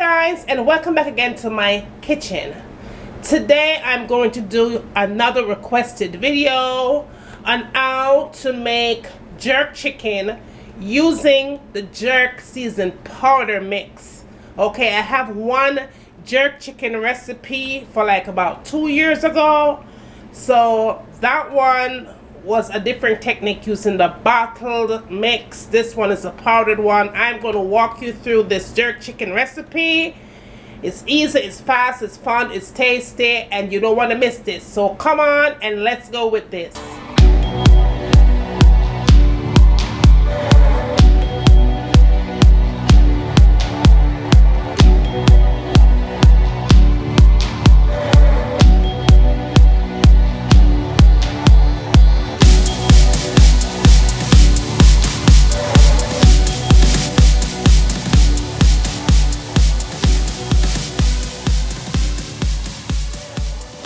guys, and welcome back again to my kitchen. Today I'm going to do another requested video on how to make jerk chicken using the jerk season powder mix. Okay, I have one jerk chicken recipe for like about 2 years ago. So that one was a different technique using the bottled mix. This one is a powdered one. I'm going to walk you through this jerk chicken recipe. It's easy, it's fast, it's fun, it's tasty, and you don't want to miss this. So come on and let's go with this.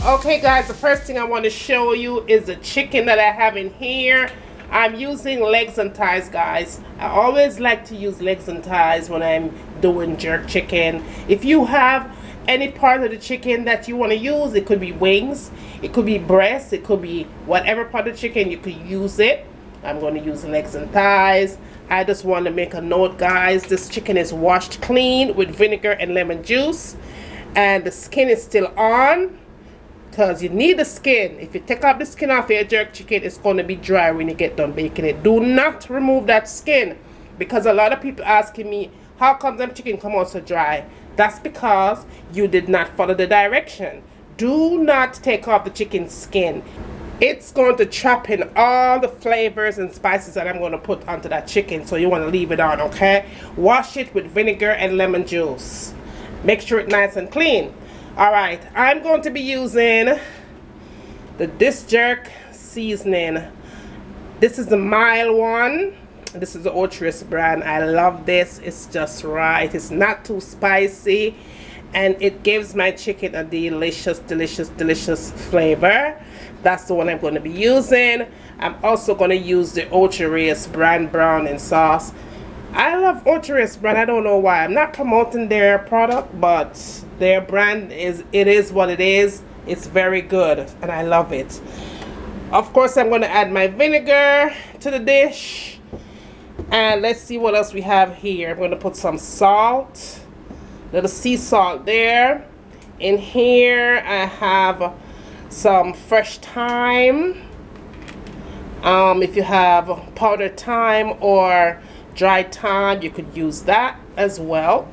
Okay guys, the first thing I want to show you is the chicken that I have in here. I'm using legs and thighs, guys. I always like to use legs and thighs when I'm doing jerk chicken. If you have any part of the chicken that you want to use, it could be wings, it could be breast, it could be whatever part of the chicken, you could use it. I'm going to use legs and thighs. I just want to make a note, guys. This chicken is washed clean with vinegar and lemon juice, and the skin is still on. Because you need the skin. If you take off the skin off your jerk chicken, it's going to be dry when you get done baking it. Do not remove that skin, because a lot of people asking me, how come them chicken come out so dry? That's because you did not follow the direction. Do not take off the chicken skin. It's going to trap in all the flavors and spices that I'm going to put onto that chicken, so you want to leave it on, okay? Wash it with vinegar and lemon juice. Make sure it's nice and clean. Alright, I'm going to be using this jerk seasoning. This is the mild one. This is the XOXOXOXOXOXO brand. I love this. It's just right. It's not too spicy, and it gives my chicken a delicious flavor. That's the one I'm going to be using. I'm also going to use the XOXOXOXOXOXO brand browning sauce. I love XOXOXOXOXOXO brand. I don't know why. I'm not promoting their product, but their brand is what it is. It's very good and I love it. Of course, I'm going to add my vinegar to the dish, and let's see what else we have here. I'm going to put some salt, little sea salt there. In here I have some fresh thyme. If you have powdered thyme or dry thyme, you could use that as well.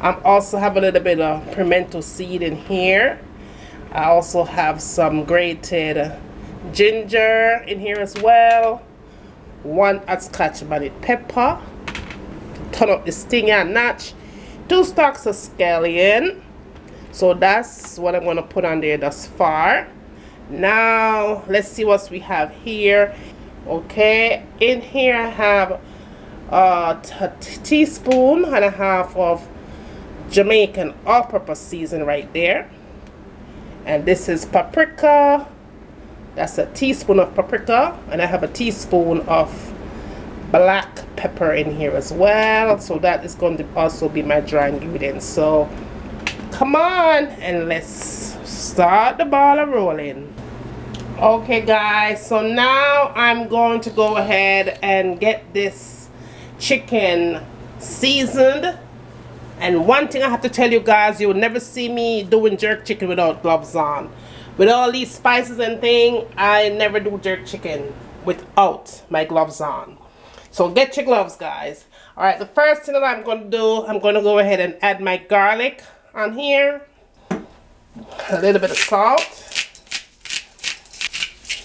I also have a little bit of pimento seed in here. I also have some grated ginger in here as well. 1 Scotch bonnet pepper to turn up the sting and notch. 2 stalks of scallion. So that's what I'm going to put on there thus far. Now let's see what we have here. Okay, in here I have a teaspoon and a half of Jamaican all-purpose season right there, and this is paprika. That's a teaspoon of paprika, and I have a teaspoon of black pepper in here as well. So that is going to also be my dry ingredients. So come on and let's start the ball rolling. Okay guys, so now I'm going to go ahead and get this chicken seasoned. And one thing I have to tell you guys, you will never see me doing jerk chicken without gloves on. With all these spices and things, I never do jerk chicken without my gloves on. So get your gloves, guys. Alright, the first thing that I'm going to do, I'm going to go ahead and add my garlic on here. A little bit of salt.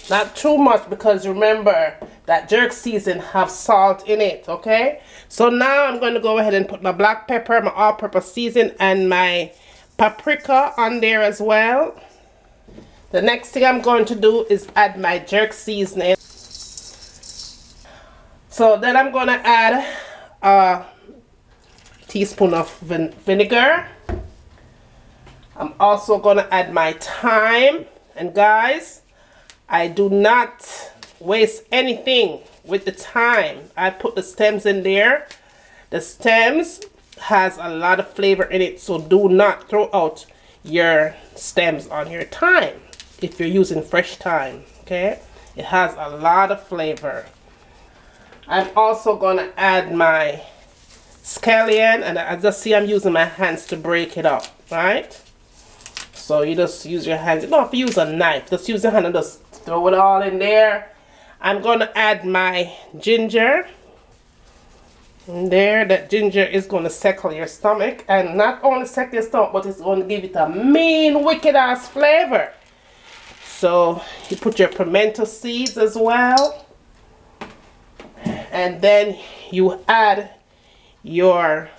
Not too much, because remember that jerk season have salt in it, okay? So now I'm going to go ahead and put my black pepper, my all-purpose season, and my paprika on there as well. The next thing I'm going to do is add my jerk seasoning. So then I'm going to add a teaspoon of vinegar. I'm also going to add my thyme. And guys, I do not waste anything with the thyme. I put the stems in there. The stems has a lot of flavor in it, so do not throw out your stems on your thyme if you're using fresh thyme. Okay, it has a lot of flavor. I'm also gonna add my scallion, and I just see I'm using my hands to break it up, right? So you just use your hands. You don't have to use a knife, just use your hand and just throw it all in there. I'm gonna add my ginger in there. That ginger is gonna settle your stomach, and not only settle your stomach, but it's gonna give it a mean wicked ass flavor. So you put your pimento seeds as well, and then you add your,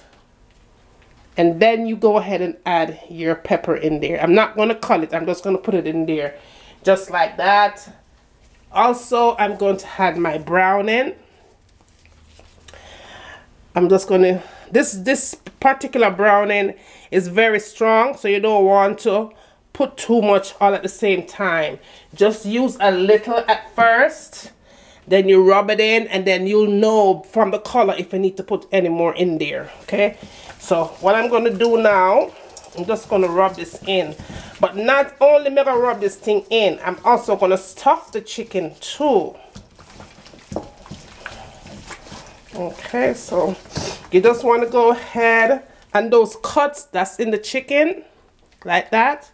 and then you go ahead and add your pepper in there. I'm not going to cut it, I'm just going to put it in there just like that. Also, I'm going to add my browning. I'm just going to, this particular browning is very strong, so you don't want to put too much all at the same time. Just use a little at first, then you rub it in, and then you'll know from the color if you need to put any more in there. Okay, so what I'm going to do now, I'm just going to rub this in. But not only am I going to rub this thing in, I'm also going to stuff the chicken too. Okay, so you just want to go ahead, and those cuts that's in the chicken like that,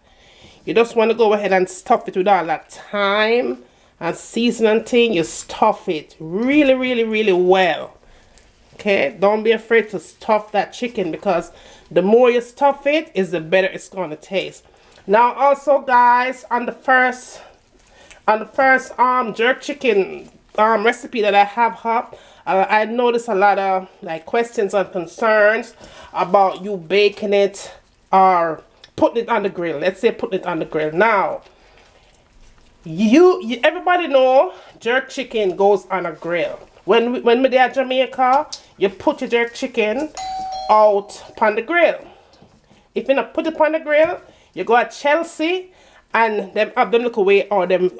you just want to go ahead and stuff it with all that thyme and seasoning thing. You stuff it really, really, really well. Okay, don't be afraid to stuff that chicken, because the more you stuff it, is the better it's going to taste. Now also guys, on the first jerk chicken recipe that I have up, I noticed a lot of like questions and concerns about you baking it or putting it on the grill. Let's say putting it on the grill. Now everybody know jerk chicken goes on a grill. When we're there at Jamaica, you put your jerk chicken out upon the grill. If you not put it on the grill, you go at Chelsea and them have them look away, or them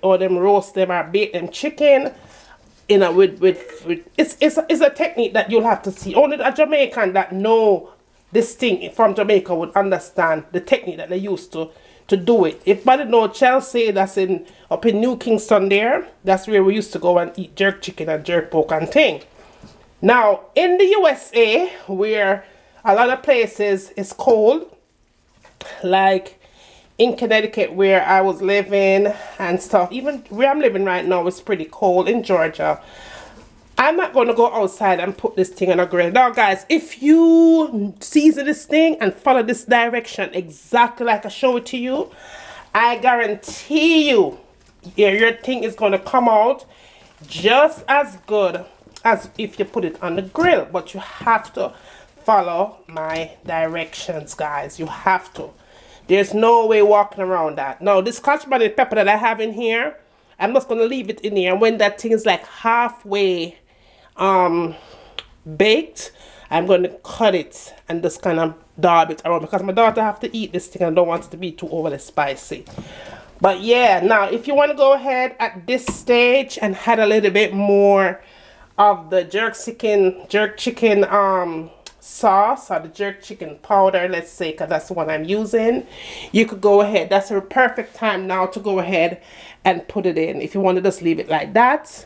roast them or bake them chicken. You know, it's a technique that you'll have to see. Only a Jamaican that know this thing from Jamaica would understand the technique that they used to do it. If anybody know Chelsea, that's up in New Kingston there, that's where we used to go and eat jerk chicken and jerk pork and thing. Now in the USA, where a lot of places is cold, like in Connecticut where I was living and stuff, even where I'm living right now, it's pretty cold in Georgia. I'm not going to go outside and put this thing on a grill. Now guys, if you season this thing and follow this direction exactly like I show it to you, I guarantee you your thing is going to come out just as good as if you put it on the grill. But you have to follow my directions, guys. You have to. There's no way walking around that. Now this scotch bonnet pepper that I have in here, I'm just going to leave it in here, and when that thing is like halfway baked, I'm going to cut it and just kind of dab it around, because my daughter have to eat this thing and I don't want it to be too overly spicy. But yeah, now if you want to go ahead at this stage and add a little bit more of the jerk chicken sauce, or the jerk chicken powder, let's say, because that's the one I'm using, you could go ahead. That's a perfect time now to go ahead and put it in. If you want to just leave it like that,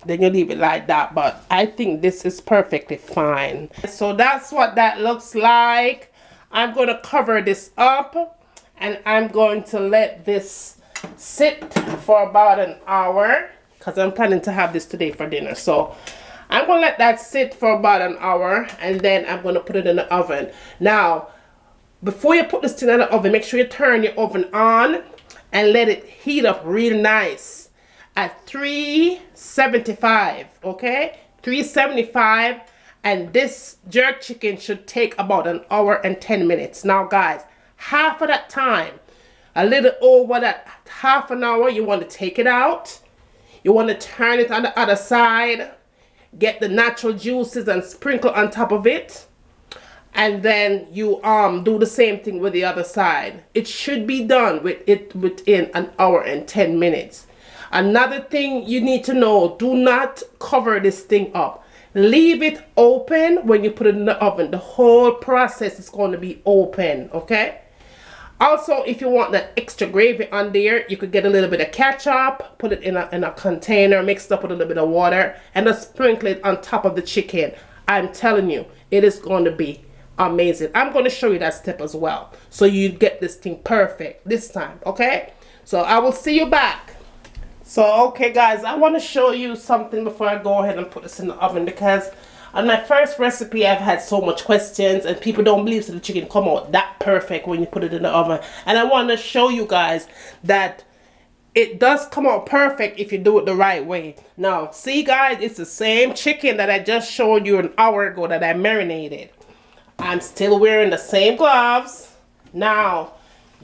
then you leave it like that, but I think this is perfectly fine. So that's what that looks like. I'm going to cover this up, and I'm going to let this sit for about an hour, because I'm planning to have this today for dinner. So I'm going to let that sit for about an hour, and then I'm going to put it in the oven. Now, before you put this thing in the oven, make sure you turn your oven on and let it heat up real nice at 375, okay? 375, and this jerk chicken should take about an hour and 10 minutes. Now guys, half of that time, a little over that half an hour, you want to take it out. You want to turn it on the other side, get the natural juices and sprinkle on top of it, and then you do the same thing with the other side. It should be done within an hour and 10 minutes. Another thing you need to know, do not cover this thing up. Leave it open when you put it in the oven. The whole process is going to be open, okay? Also, if you want that extra gravy on there, you could get a little bit of ketchup, put it in a container, mixed up with a little bit of water, and just sprinkle it on top of the chicken. I'm telling you, it is going to be amazing. I'm going to show you that step as well, so you get this thing perfect this time, okay? So I will see you back. So, okay guys, I want to show you something before I go ahead and put this in the oven, because on my first recipe, I've had so much questions and people don't believe that the chicken come out that perfect when you put it in the oven. And I want to show you guys that it does come out perfect if you do it the right way. Now, see guys, it's the same chicken that I just showed you an hour ago that I marinated. I'm still wearing the same gloves. Now,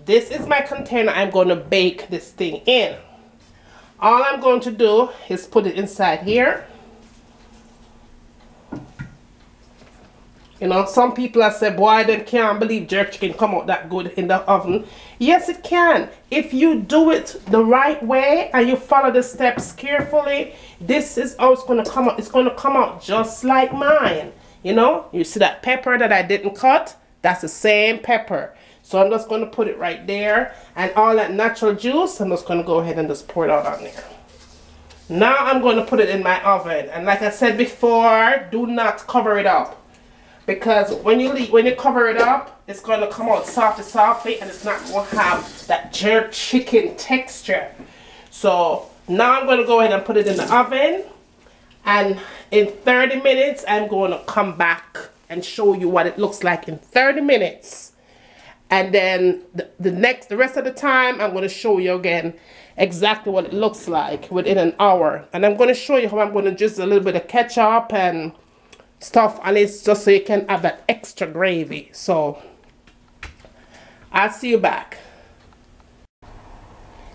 this is my container I'm going to bake this thing in. All I'm going to do is put it inside here. You know, some people have said, boy, they can't believe jerk chicken come out that good in the oven. Yes, it can. If you do it the right way and you follow the steps carefully, this is how it's going to come out. It's going to come out just like mine. You know, you see that pepper that I didn't cut? That's the same pepper. So I'm just going to put it right there. And all that natural juice, I'm just going to go ahead and just pour it out on there. Now I'm going to put it in my oven. And like I said before, do not cover it up. Because when you cover it up, it's going to come out softly, and it's not going to have that jerk chicken texture. So now I'm going to go ahead and put it in the oven, and in 30 minutes I'm going to come back and show you what it looks like in 30 minutes. And then the rest of the time I'm going to show you again exactly what it looks like within an hour. And I'm going to show you how I'm going to just a little bit of ketchup and stuff, and it's just so you can have that extra gravy. So I'll see you back.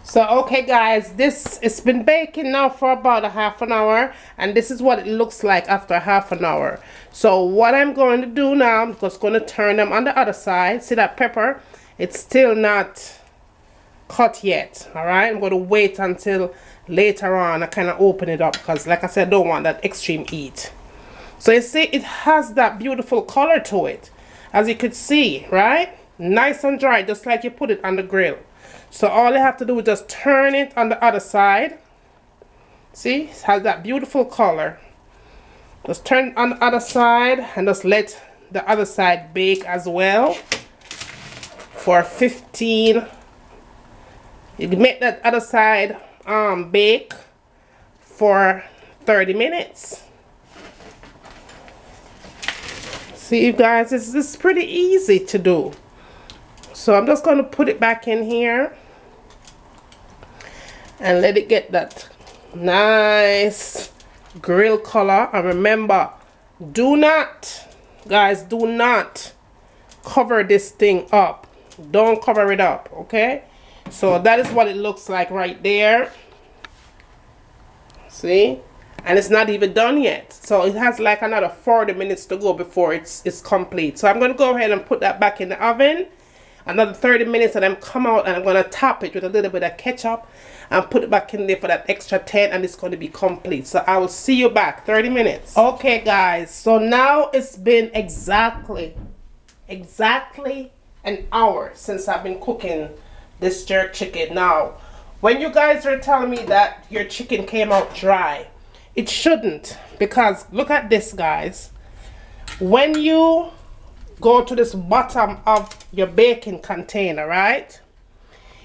So okay guys, it's been baking now for about a half an hour, and this is what it looks like after half an hour. So what I'm going to do now, I'm just going to turn them on the other side. See that pepper? It's still not cut yet. All right, I'm going to wait until later on. I kind of open it up because, like I said, I don't want that extreme heat. So you see, it has that beautiful color to it, as you could see, right? Nice and dry, just like you put it on the grill. So all you have to do is just turn it on the other side. See, it has that beautiful color. Just turn it on the other side and just let the other side bake as well for 15. You can make that other side bake for 30 minutes. See you guys, this is pretty easy to do. So I'm just going to put it back in here and let it get that nice grill color. And remember, do not, guys, do not cover this thing up. Don't cover it up, okay? So that is what it looks like right there. See? And it's not even done yet, so it has like another 40 minutes to go before it's complete. So I'm going to go ahead and put that back in the oven another 30 minutes, and then come out and I'm going to top it with a little bit of ketchup and put it back in there for that extra 10, and it's going to be complete. So I will see you back 30 minutes. Okay guys, so now it's been exactly an hour since I've been cooking this jerk chicken. Now when you guys are telling me that your chicken came out dry, it shouldn't, because look at this guys. When you go to this bottom of your baking container, right,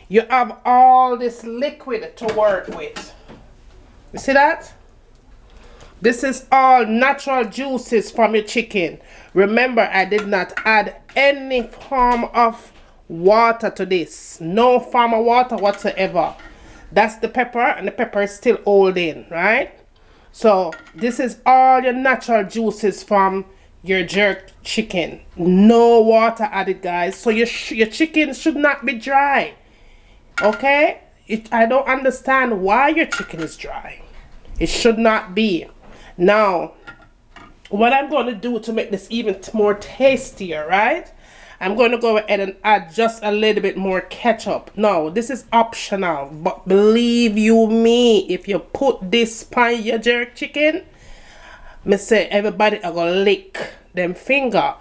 you have all this liquid to work with. You see that? This is all natural juices from your chicken. Remember, I did not add any form of water to this. No form of water whatsoever. That's the pepper, and the pepper is still holding, right? So this is all your natural juices from your jerk chicken. No water added, guys. So your chicken should not be dry. Okay? I don't understand why your chicken is dry. It should not be. Now, what I'm going to do to make this even more tastier, right? I'm going to go ahead and add just a little bit more ketchup. No, this is optional, but believe you me, if you put this on your jerk chicken, me say everybody are gonna lick them finger.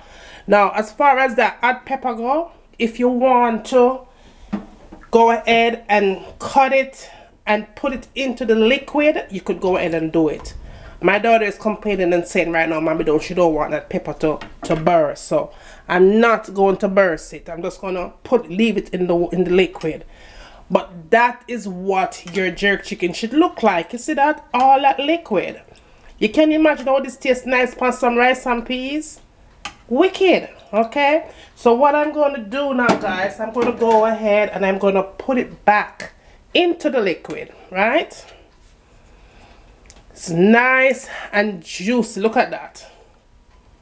Now as far as that hot pepper go, if you want to go ahead and cut it and put it into the liquid, you could go ahead and do it. My daughter is complaining and saying right now, Mommy, she don't want that pepper to burst. So I'm not going to burst it. I'm just gonna leave it in the liquid. But that is what your jerk chicken should look like. You see that? All that liquid. You can imagine how this tastes nice on some rice and peas. Wicked. Okay? So what I'm going to do now, guys, I'm going to go ahead and I'm going to put it back into the liquid. Right? It's nice and juicy. Look at that.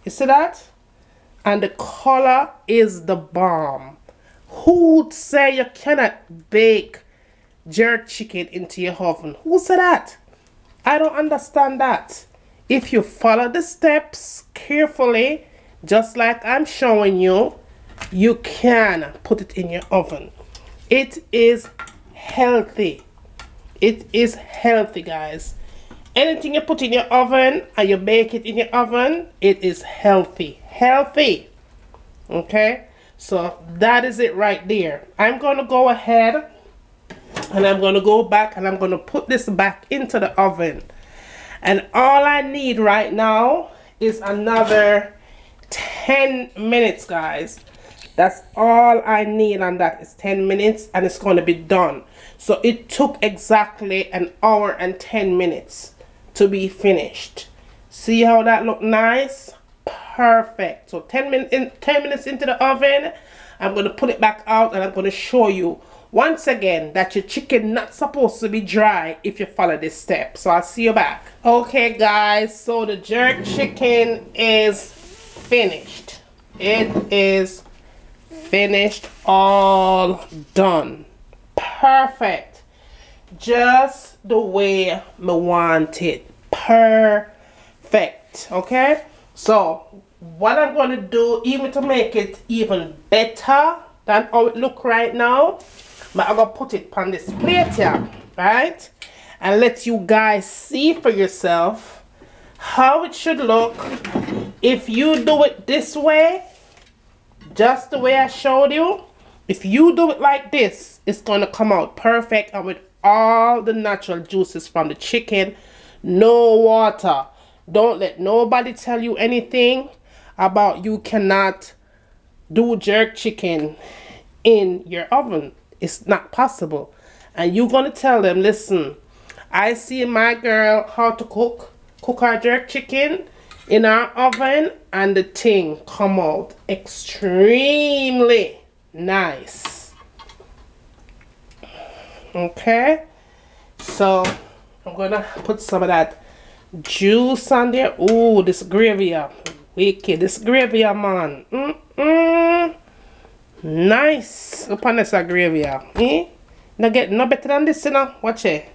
You see that? And the color is the bomb. Who would say you cannot bake jerk chicken into your oven? Who said that? I don't understand that. If you follow the steps carefully, just like I'm showing you, you can put it in your oven. It is healthy. It is healthy, guys. Anything you put in your oven and you bake it in your oven, it is healthy. Healthy. Okay? So that is it right there. I'm going to go ahead and I'm going to go back and I'm going to put this back into the oven. And all I need right now is another 10 minutes, guys. That's all I need on that is 10 minutes and it's going to be done. So it took exactly an hour and 10 minutes to be finished. See how that look nice? Perfect. So 10 minutes into the oven, I'm going to put it back out and I'm going to show you once again that your chicken not supposed to be dry if you follow this step. So I'll see you back. Okay, guys, so the jerk chicken is finished. It is finished, all done. Perfect. Just the way I want it. Perfect. Okay, so what I'm going to do, even to make it even better than how it look right now, I'm going to put it on this plate here, right? And let you guys see for yourself how it should look if you do it this way, just the way I showed you. If you do it like this, it's going to come out perfect and with all the natural juices from the chicken. No water. Don't let nobody tell you anything about you cannot do jerk chicken in your oven. It's not possible. And you're going to tell them, listen, I see my girl how to cook our jerk chicken in our oven and the thing come out extremely nice. Okay, so I'm gonna put some of that juice on there. Ooh, this gravy, wicked. This gravy, man. Nice. Upon this gravy, Now get no better than this, you know. Watch it.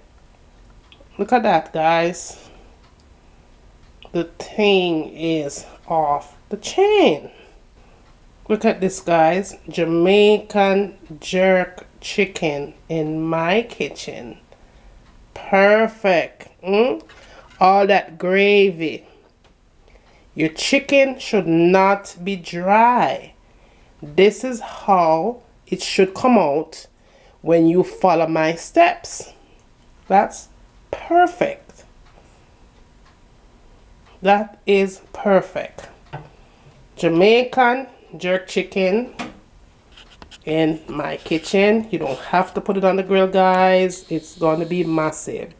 Look at that, guys. The thing is off the chain. Look at this, guys. Jamaican jerk chicken in my kitchen. Perfect. All that gravy. Your chicken should not be dry. This is how it should come out when you follow my steps. That's perfect. That is perfect. Jamaican jerk chicken in my kitchen. You don't have to put it on the grill, guys. It's going to be massive.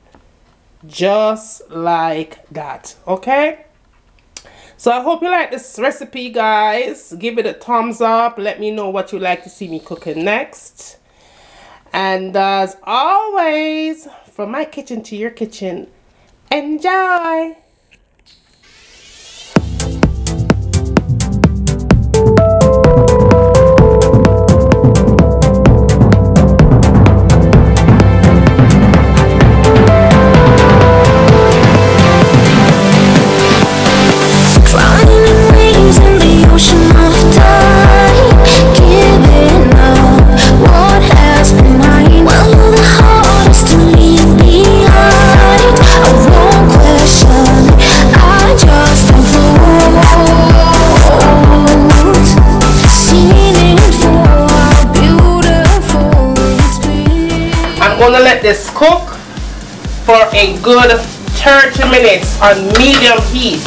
Just like that. Okay? So I hope you like this recipe, guys. Give it a thumbs up. Let me know what you like to see me cooking next. And as always, from my kitchen to your kitchen, enjoy! Well, you're the hardest to leave behind. I won't question I'm gonna let this cook for a good 30 minutes on medium heat.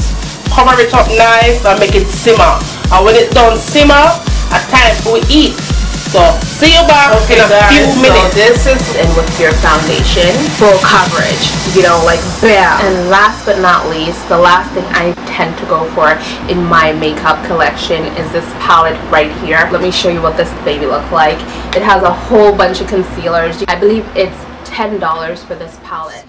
Cover it up nice and make it simmer. And when it's done simmer, it's time to eat. So see you back in a few minutes. So this is in with your foundation, full coverage, you know, like bam. And last but not least, the last thing I tend to go for in my makeup collection is this palette right here. Let me show you what this baby looks like. It has a whole bunch of concealers. I believe it's $10 for this palette.